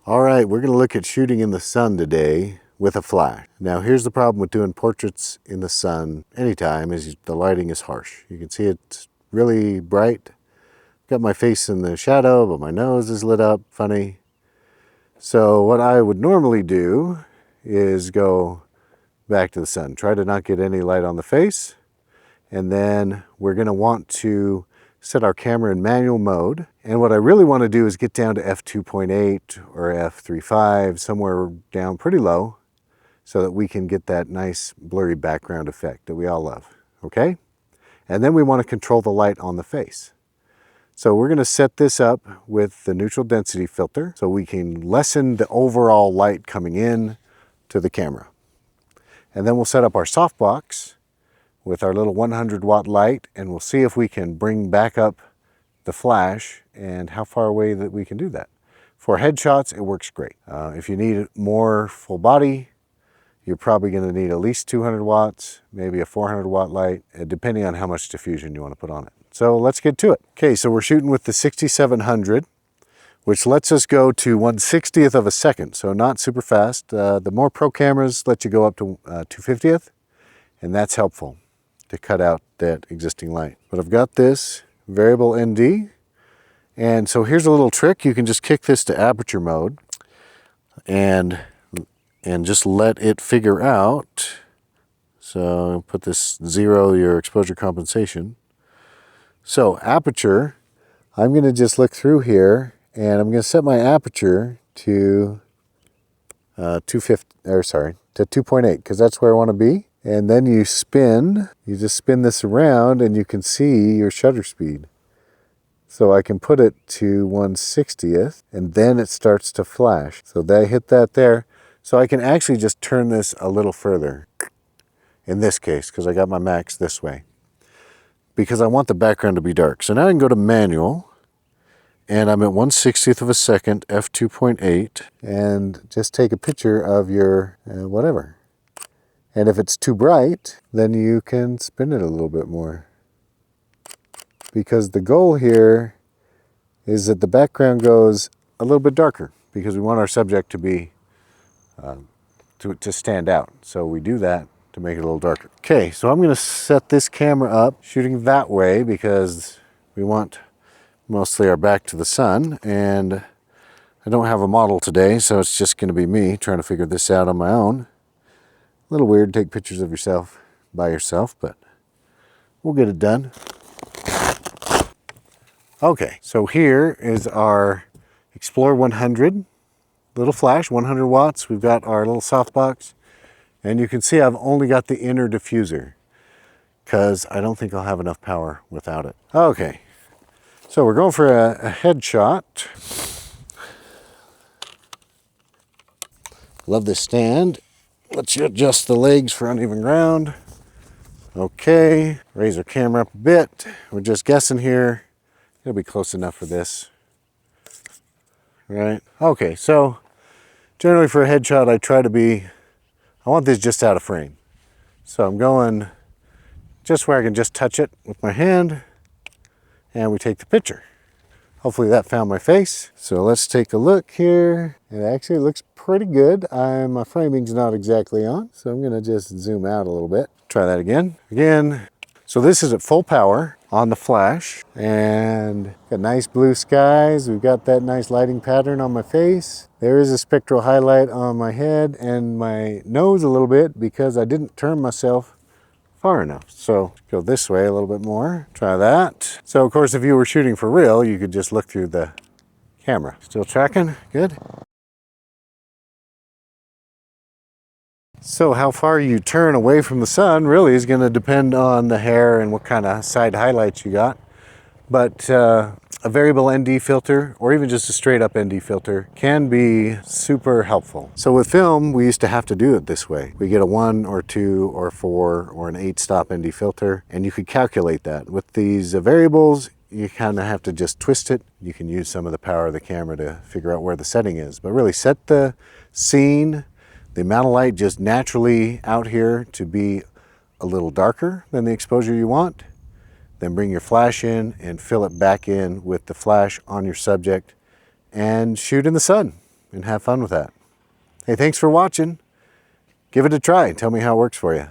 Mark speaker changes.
Speaker 1: All right, we're gonna look at shooting in the sun today with a flash. Now here's the problem with doing portraits in the sun anytime is the lighting is harsh. You can see it's really bright. Got my face in the shadow, but my nose is lit up funny. So what I would normally do is go back to the sun. Try to not get any light on the face. And then we're gonna want to set our camera in manual mode. And what I really want to do is get down to F2.8 or F3.5, somewhere down pretty low, so that we can get that nice blurry background effect that we all love, okay? And then we want to control the light on the face. So we're going to set this up with the neutral density filter so we can lessen the overall light coming in to the camera. And then we'll set up our softbox with our little 100-watt light, and we'll see if we can bring back up the flash and how far away that we can do that. For headshots, it works great. If you need more full body, you're probably going to need at least 200 watts, maybe a 400-watt light, depending on how much diffusion you want to put on it. So let's get to it. Okay, so we're shooting with the 6700, which lets us go to 1/60th of a second, so not super fast. The more pro cameras let you go up to 2/50th, and that's helpful to cut out that existing light. But I've got this variable ND, and so here's a little trick. You can just kick this to aperture mode and just let it figure out. So put this 0, your exposure compensation. So aperture, I'm going to just look through here, and I'm going to set my aperture to 2.8 because that's where I want to be. And then you just spin this around and you can see your shutter speed. So I can put it to 1/60th and then it starts to flash. So they hit that there. So I can actually just turn this a little further in this case because I got my max this way because I want the background to be dark. So now I can go to manual and I'm at 1/60th of a second, F2.8, and just take a picture of your whatever. And if it's too bright, then you can spin it a little bit more. Because the goal here is that the background goes a little bit darker because we want our subject to be, to stand out. So we do that to make it a little darker. Okay, so I'm gonna set this camera up shooting that way because we want mostly our back to the sun, and I don't have a model today, so it's just gonna be me trying to figure this out on my own. A little weird to take pictures of yourself by yourself, but we'll get it done. Okay, so here is our Explore 100 little flash, 100 watts. We've got our little softbox, and you can see I've only got the inner diffuser because I don't think I'll have enough power without it. Okay, so we're going for a headshot. Love this stand. Let's adjust the legs for uneven ground. Okay, raise our camera up a bit. We're just guessing here. It'll be close enough for this. Right? Okay, so generally for a headshot, I want this just out of frame. So I'm going just where I can just touch it with my hand, and we take the picture. Hopefully that found my face. So let's take a look here. It actually looks pretty good. My framing's not exactly on, so I'm gonna just zoom out a little bit. Try that again. So this is at full power on the flash, and got nice blue skies. We've got that nice lighting pattern on my face. There is a spectral highlight on my head and my nose a little bit because I didn't turn myself far enough. So go this way a little bit more. Try that. So of course, if you were shooting for real, you could just look through the camera. Still tracking? Good. So how far you turn away from the sun really is going to depend on the hair and what kind of side highlights you got. But a variable ND filter, or even just a straight up ND filter, can be super helpful. So with film, we used to have to do it this way. We get a 1 or 2 or 4 or an 8-stop ND filter, and you could calculate that. With these variables, you kind of have to just twist it. You can use some of the power of the camera to figure out where the setting is. But really set the scene, the amount of light just naturally out here to be a little darker than the exposure you want. Then bring your flash in and fill it back in with the flash on your subject and shoot in the sun. and have fun with that. Hey, thanks for watching. Give it a try and tell me how it works for you.